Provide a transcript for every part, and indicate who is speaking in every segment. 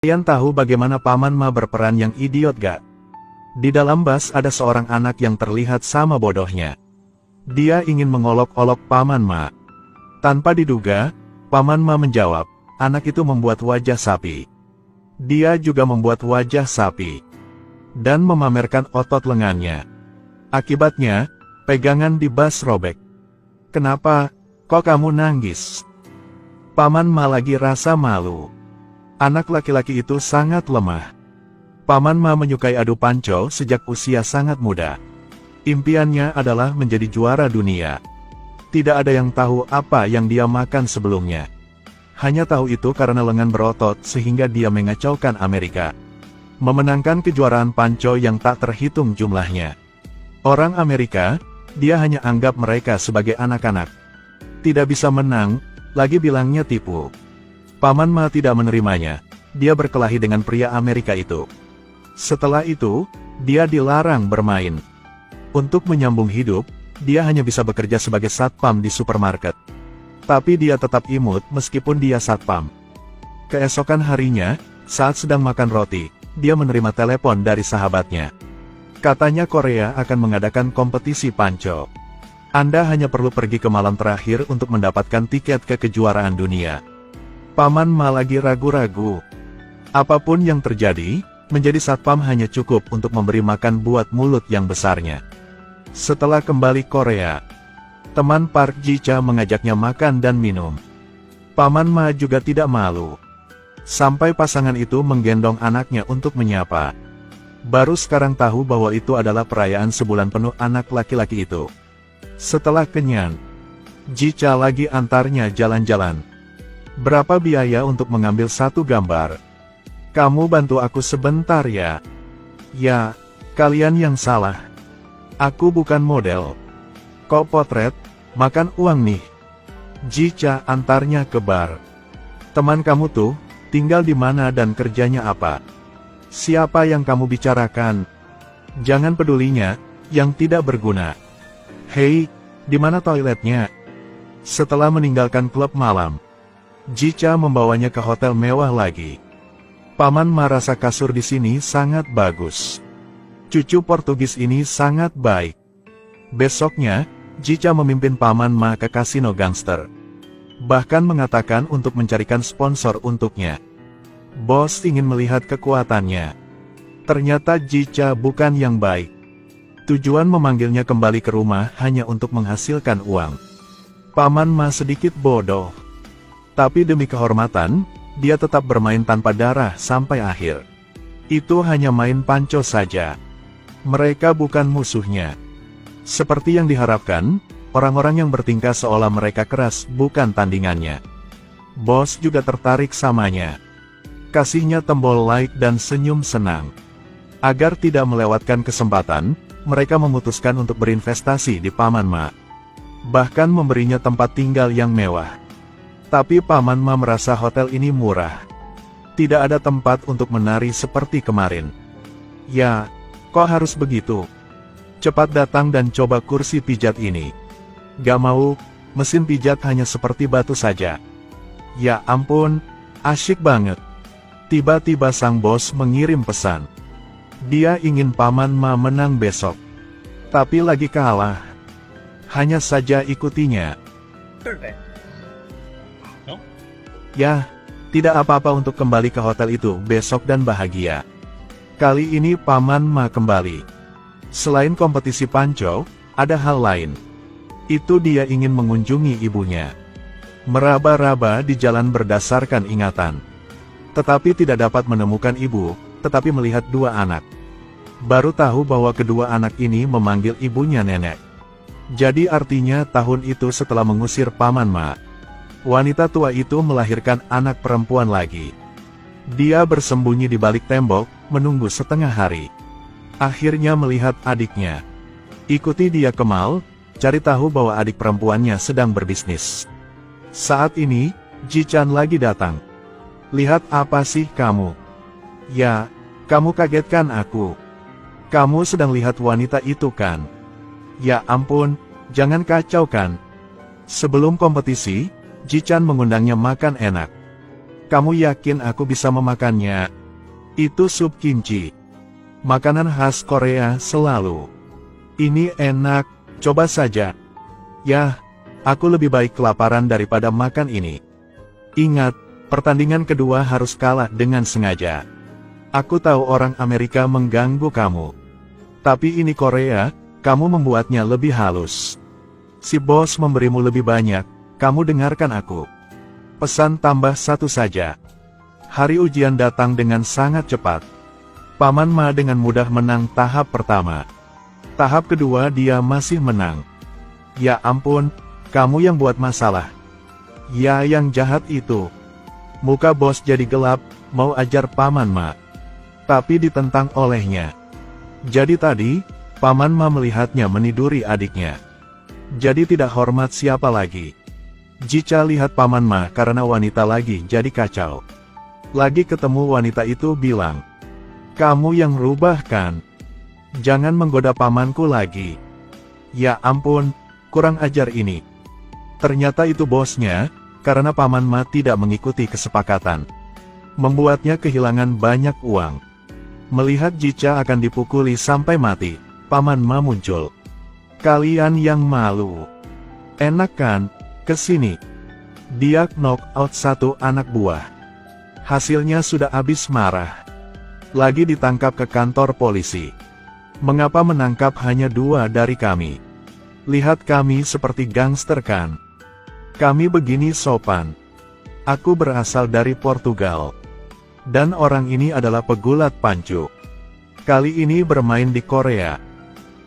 Speaker 1: Kalian tahu bagaimana Paman Ma berperan yang idiot gak? Di dalam bus ada seorang anak yang terlihat sama bodohnya. Dia ingin mengolok-olok Paman Ma. Tanpa diduga, Paman Ma menjawab, anak itu membuat wajah sapi. Dia juga membuat wajah sapi. Dan memamerkan otot lengannya. Akibatnya, pegangan di bus robek. Kenapa, kok kamu nangis? Paman Ma lagi rasa malu. Anak laki-laki itu sangat lemah. Paman Ma menyukai adu panco sejak usia sangat muda. Impiannya adalah menjadi juara dunia. Tidak ada yang tahu apa yang dia makan sebelumnya. Hanya tahu itu karena lengan berotot sehingga dia mengacaukan Amerika. Memenangkan kejuaraan panco yang tak terhitung jumlahnya. Orang Amerika, dia hanya anggap mereka sebagai anak-anak. Tidak bisa menang, lagi bilangnya tipu. Paman Ma tidak menerimanya. Dia berkelahi dengan pria Amerika itu. Setelah itu, dia dilarang bermain. Untuk menyambung hidup, dia hanya bisa bekerja sebagai satpam di supermarket. Tapi dia tetap imut meskipun dia satpam. Keesokan harinya, saat sedang makan roti, dia menerima telepon dari sahabatnya. Katanya Korea akan mengadakan kompetisi panco. Anda hanya perlu pergi ke malam terakhir untuk mendapatkan tiket ke kejuaraan dunia. Paman Ma lagi ragu-ragu. Apapun yang terjadi, menjadi satpam hanya cukup untuk memberi makan buat mulut yang besarnya. Setelah kembali Korea, teman Park Ji-cha mengajaknya makan dan minum. Paman Ma juga tidak malu. Sampai pasangan itu menggendong anaknya untuk menyapa. Baru sekarang tahu bahwa itu adalah perayaan sebulan penuh anak laki-laki itu. Setelah kenyang, Ji-cha lagi antarnya jalan-jalan. Berapa biaya untuk mengambil satu gambar? Kamu bantu aku sebentar ya. Ya, kalian yang salah. Aku bukan model. Kok potret, makan uang nih. Ji-cha antarnya ke bar. Teman kamu tuh, tinggal di mana dan kerjanya apa? Siapa yang kamu bicarakan? Jangan pedulinya, yang tidak berguna. Hei, di mana toiletnya? Setelah meninggalkan klub malam, Ji-cha membawanya ke hotel mewah lagi. Paman Ma rasa kasur di sini sangat bagus. Cucu Portugis ini sangat baik. Besoknya, Ji-cha memimpin Paman Ma ke kasino gangster. Bahkan mengatakan untuk mencarikan sponsor untuknya. Bos ingin melihat kekuatannya. Ternyata Ji-cha bukan yang baik. Tujuan memanggilnya kembali ke rumah hanya untuk menghasilkan uang. Paman Ma sedikit bodoh. Tapi demi kehormatan, dia tetap bermain tanpa darah sampai akhir. Itu hanya main panco saja. Mereka bukan musuhnya. Seperti yang diharapkan, orang-orang yang bertingkah seolah mereka keras bukan tandingannya. Bos juga tertarik samanya. Kasihnya tombol like dan senyum senang. Agar tidak melewatkan kesempatan, mereka memutuskan untuk berinvestasi di Paman Ma. Bahkan memberinya tempat tinggal yang mewah. Tapi Paman Ma merasa hotel ini murah. Tidak ada tempat untuk menari seperti kemarin. Ya, kok harus begitu? Cepat datang dan coba kursi pijat ini. Gak mau, mesin pijat hanya seperti batu saja. Ya ampun, asyik banget. Tiba-tiba sang bos mengirim pesan. Dia ingin Paman Ma menang besok. Tapi lagi kalah. Hanya saja ikutinya. Ya, tidak apa-apa untuk kembali ke hotel itu besok dan bahagia. Kali ini Paman Ma kembali. Selain kompetisi panco, ada hal lain. Itu dia ingin mengunjungi ibunya. Meraba-raba di jalan berdasarkan ingatan. Tetapi tidak dapat menemukan ibu, tetapi melihat dua anak. Baru tahu bahwa kedua anak ini memanggil ibunya nenek. Jadi artinya tahun itu setelah mengusir Paman Ma, wanita tua itu melahirkan anak perempuan lagi. Dia bersembunyi di balik tembok, menunggu setengah hari. Akhirnya melihat adiknya. Ikuti dia ke mall, cari tahu bahwa adik perempuannya sedang berbisnis. Saat ini, Ji-chan lagi datang. Lihat apa sih kamu? Ya, kamu kagetkan aku. Kamu sedang lihat wanita itu kan? Ya ampun, jangan kacaukan. Sebelum kompetisi, Ji-chan mengundangnya makan enak. Kamu yakin aku bisa memakannya? Itu sup kimchi. Makanan khas Korea selalu. Ini enak, coba saja. Yah, aku lebih baik kelaparan daripada makan ini. Ingat, pertandingan kedua harus kalah dengan sengaja. Aku tahu orang Amerika mengganggu kamu. Tapi ini Korea, kamu membuatnya lebih halus. Si bos memberimu lebih banyak, kamu dengarkan aku. Pesan tambah satu saja. Hari ujian datang dengan sangat cepat. Paman Ma dengan mudah menang tahap pertama. Tahap kedua dia masih menang. Ya ampun, kamu yang buat masalah. Ya yang jahat itu. Muka bos jadi gelap, mau ajar Paman Ma. Tapi ditentang olehnya. Jadi tadi, Paman Ma melihatnya meniduri adiknya. Jadi tidak hormat siapa lagi. Jica lihat Paman Ma karena wanita lagi jadi kacau. Lagi ketemu wanita itu bilang, "Kamu yang rubah kan? Jangan menggoda pamanku lagi." Ya ampun, kurang ajar ini. Ternyata itu bosnya, karena Paman Ma tidak mengikuti kesepakatan. Membuatnya kehilangan banyak uang. Melihat Jica akan dipukuli sampai mati, Paman Ma muncul. "Kalian yang malu. Enak kan? Kesini." Dia knock out satu anak buah. Hasilnya sudah habis marah. Lagi ditangkap ke kantor polisi. "Mengapa menangkap hanya 2 dari kami? Lihat kami seperti gangster kan? Kami begini sopan. Aku berasal dari Portugal. Dan orang ini adalah pegulat pancu. Kali ini bermain di Korea.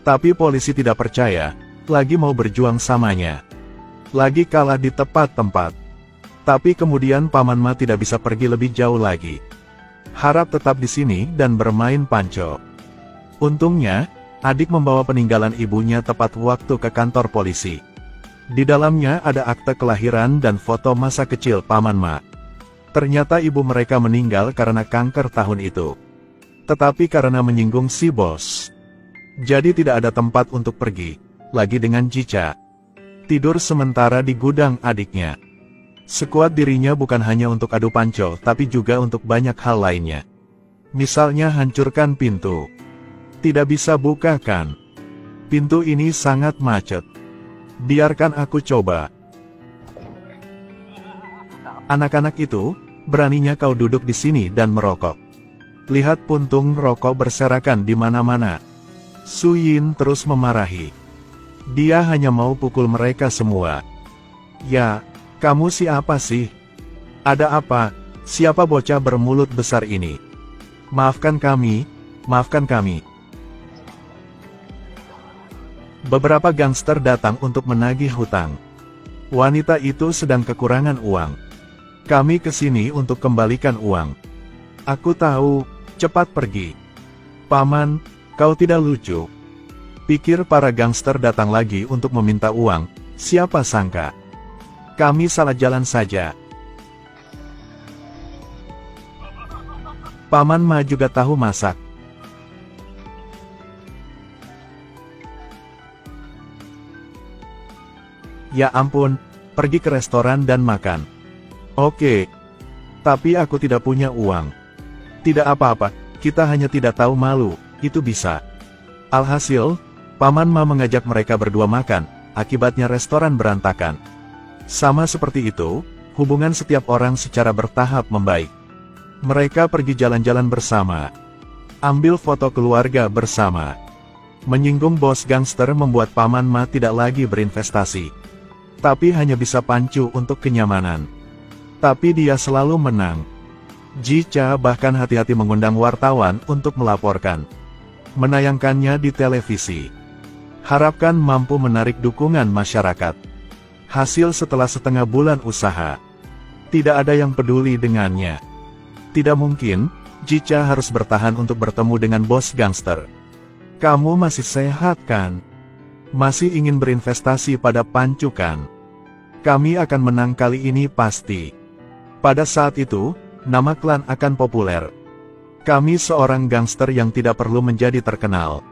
Speaker 1: Tapi polisi tidak percaya, lagi mau berjuang samanya. Lagi kalah di tepat tempat. Tapi kemudian Paman Ma tidak bisa pergi lebih jauh lagi. Harap tetap di sini dan bermain panco." Untungnya, adik membawa peninggalan ibunya tepat waktu ke kantor polisi. Di dalamnya ada akte kelahiran dan foto masa kecil Paman Ma. Ternyata ibu mereka meninggal karena kanker tahun itu. Tetapi karena menyinggung si bos. Jadi tidak ada tempat untuk pergi, lagi dengan Jica. Tidur sementara di gudang adiknya. Sekuat dirinya bukan hanya untuk adu panco tapi juga untuk banyak hal lainnya. Misalnya hancurkan pintu. Tidak bisa buka kan? Pintu ini sangat macet. Biarkan aku coba. Anak-anak itu, beraninya kau duduk di sini dan merokok. Lihat puntung rokok berserakan di mana-mana. Su Yin terus memarahi. Dia hanya mau pukul mereka semua. "Ya, kamu siapa sih? Ada apa? Siapa bocah bermulut besar ini? Maafkan kami, maafkan kami." Beberapa gangster datang untuk menagih hutang. Wanita itu sedang kekurangan uang. "Kami kesini untuk kembalikan uang." "Aku tahu, cepat pergi." "Paman, kau tidak lucu." Pikir para gangster datang lagi untuk meminta uang, siapa sangka. Kami salah jalan saja. Paman Ma juga tahu masak. Ya ampun, pergi ke restoran dan makan. Oke. Tapi aku tidak punya uang. Tidak apa-apa, kita hanya tidak tahu malu, itu bisa. Alhasil, Paman Ma mengajak mereka berdua makan, akibatnya restoran berantakan. Sama seperti itu, hubungan setiap orang secara bertahap membaik. Mereka pergi jalan-jalan bersama. Ambil foto keluarga bersama. Menyinggung bos gangster membuat Paman Ma tidak lagi berinvestasi. Tapi hanya bisa pancu untuk kenyamanan. Tapi dia selalu menang. Jica bahkan hati-hati mengundang wartawan untuk melaporkan. Menayangkannya di televisi. Harapkan mampu menarik dukungan masyarakat. Hasil setelah setengah bulan usaha. Tidak ada yang peduli dengannya. Tidak mungkin, Jica harus bertahan untuk bertemu dengan bos gangster. Kamu masih sehat kan? Masih ingin berinvestasi pada pancu kan? Kami akan menang kali ini pasti. Pada saat itu, nama klan akan populer. Kami seorang gangster yang tidak perlu menjadi terkenal.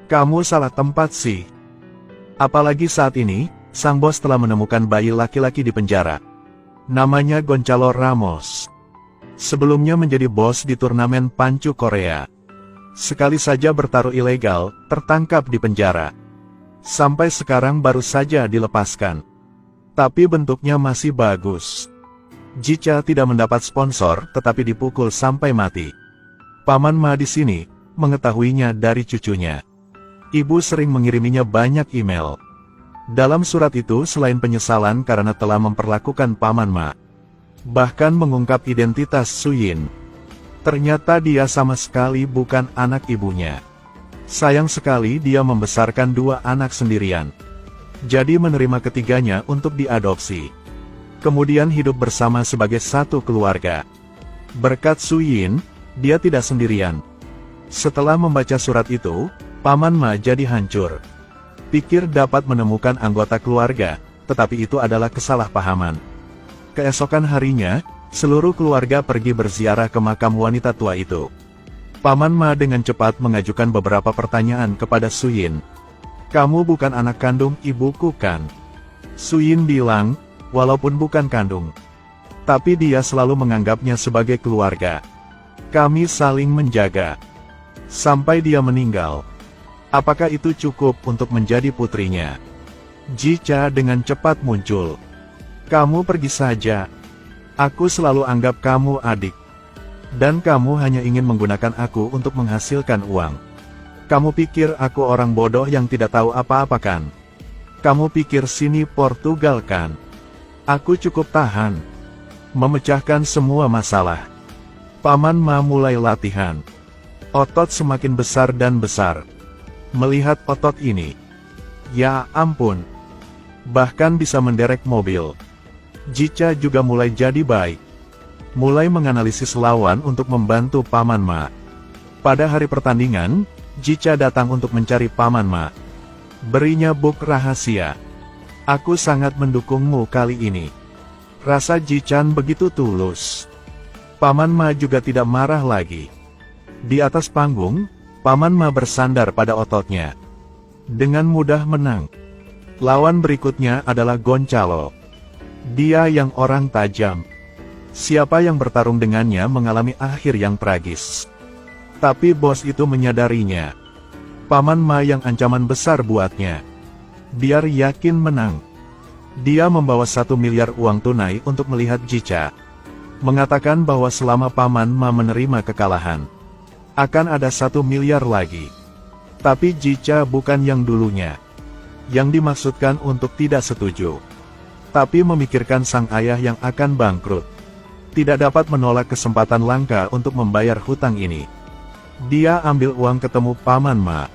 Speaker 1: Kamu salah tempat sih. Apalagi saat ini, sang bos telah menemukan bayi laki-laki di penjara. Namanya Gonçalo Ramos. Sebelumnya menjadi bos di turnamen Pancu Korea. Sekali saja bertaruh ilegal, tertangkap di penjara. Sampai sekarang baru saja dilepaskan. Tapi bentuknya masih bagus. Ji-cha tidak mendapat sponsor, tetapi dipukul sampai mati. Paman Ma di sini mengetahuinya dari cucunya. Ibu sering mengiriminya banyak email. Dalam surat itu selain penyesalan karena telah memperlakukan Paman Ma, bahkan mengungkap identitas Suyin. Ternyata dia sama sekali bukan anak ibunya. Sayang sekali dia membesarkan 2 anak sendirian. Jadi menerima ketiganya untuk diadopsi. Kemudian hidup bersama sebagai satu keluarga. Berkat Suyin, dia tidak sendirian. Setelah membaca surat itu, Paman Ma jadi hancur. Pikir dapat menemukan anggota keluarga, tetapi itu adalah kesalahpahaman. Keesokan harinya, seluruh keluarga pergi berziarah ke makam wanita tua itu. Paman Ma dengan cepat mengajukan beberapa pertanyaan kepada Suyin. "Kamu bukan anak kandung ibuku kan?" Suyin bilang, walaupun bukan kandung, tapi dia selalu menganggapnya sebagai keluarga. "Kami saling menjaga sampai dia meninggal. Apakah itu cukup untuk menjadi putrinya?" Ji-cha dengan cepat muncul. "Kamu pergi saja. Aku selalu anggap kamu adik. Dan kamu hanya ingin menggunakan aku untuk menghasilkan uang. Kamu pikir aku orang bodoh yang tidak tahu apa-apa kan? Kamu pikir sini Portugal kan? Aku cukup tahan memecahkan semua masalah." Paman Ma mulai latihan. Otot semakin besar dan besar. Melihat otot ini, ya ampun, bahkan bisa menderek mobil. Ji-cha juga mulai jadi baik. Mulai menganalisis lawan untuk membantu Paman Ma. Pada hari pertandingan, Ji-cha datang untuk mencari Paman Ma. Berinya book rahasia. "Aku sangat mendukungmu kali ini." Rasa Ji-chan begitu tulus. Paman Ma juga tidak marah lagi. Di atas panggung, Paman Ma bersandar pada ototnya. Dengan mudah menang. Lawan berikutnya adalah Gonçalo. Dia yang orang tajam. Siapa yang bertarung dengannya mengalami akhir yang tragis. Tapi bos itu menyadarinya. Paman Ma yang ancaman besar buatnya. Biar yakin menang. Dia membawa 1 miliar uang tunai untuk melihat Ji-cha. Mengatakan bahwa selama Paman Ma menerima kekalahan, akan ada 1 miliar lagi. Tapi Ji-cha bukan yang dulunya. Yang dimaksudkan untuk tidak setuju. Tapi memikirkan sang ayah yang akan bangkrut. Tidak dapat menolak kesempatan langka untuk membayar hutang ini. Dia ambil uang ketemu Paman Ma.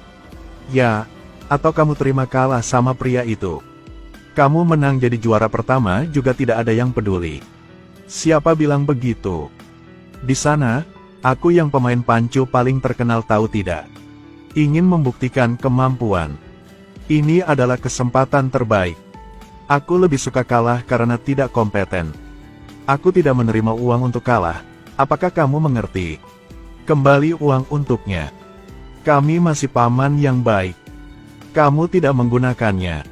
Speaker 1: "Ya, atau kamu terima kalah sama pria itu. Kamu menang jadi juara pertama juga tidak ada yang peduli." "Siapa bilang begitu? Di sana, aku yang pemain pancu paling terkenal tahu tidak? Ingin membuktikan kemampuan. Ini adalah kesempatan terbaik. Aku lebih suka kalah karena tidak kompeten. Aku tidak menerima uang untuk kalah. Apakah kamu mengerti? Kembali uang untuknya. Kami masih paman yang baik. Kamu tidak menggunakannya.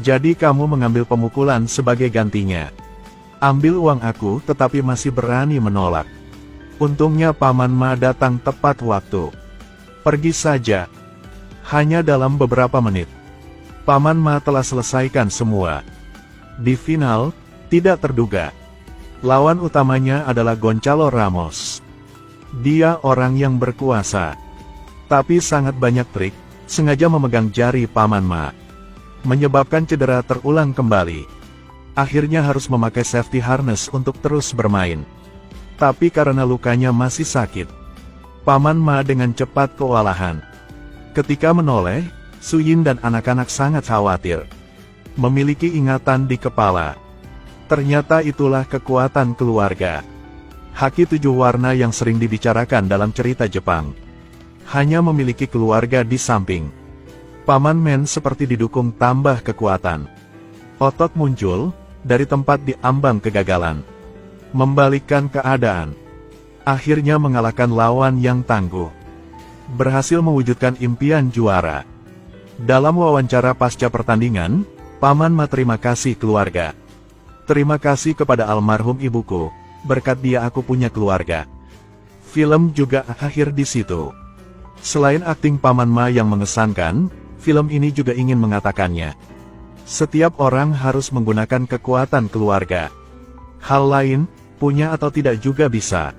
Speaker 1: Jadi kamu mengambil pemukulan sebagai gantinya. Ambil uang aku tetapi masih berani menolak." Untungnya Paman Ma datang tepat waktu. "Pergi saja." Hanya dalam beberapa menit, Paman Ma telah selesaikan semua. Di final, tidak terduga, lawan utamanya adalah Gonçalo Ramos. Dia orang yang berkuasa, tapi sangat banyak trik, sengaja memegang jari Paman Ma. Menyebabkan cedera terulang kembali. Akhirnya harus memakai safety harness untuk terus bermain. Tapi karena lukanya masih sakit, Paman Ma dengan cepat kewalahan. Ketika menoleh, Suyin dan anak-anak sangat khawatir. Memiliki ingatan di kepala. Ternyata itulah kekuatan keluarga. Haki 7 warna yang sering dibicarakan dalam cerita Jepang. Hanya memiliki keluarga di samping. Paman Men seperti didukung tambah kekuatan. Otot muncul dari tempat di ambang kegagalan. Membalikkan keadaan. Akhirnya mengalahkan lawan yang tangguh. Berhasil mewujudkan impian juara. Dalam wawancara pasca pertandingan, Paman Ma terima kasih keluarga. Terima kasih kepada almarhum ibuku, berkat dia aku punya keluarga. Film juga akhir di situ. Selain akting Paman Ma yang mengesankan, film ini juga ingin mengatakannya. Setiap orang harus menggunakan kekuatan keluarga. Hal lain, punya atau tidak juga bisa.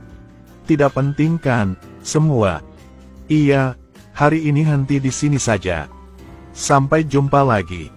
Speaker 1: Tidak penting kan, semua. Iya, hari ini henti di sini saja. Sampai jumpa lagi.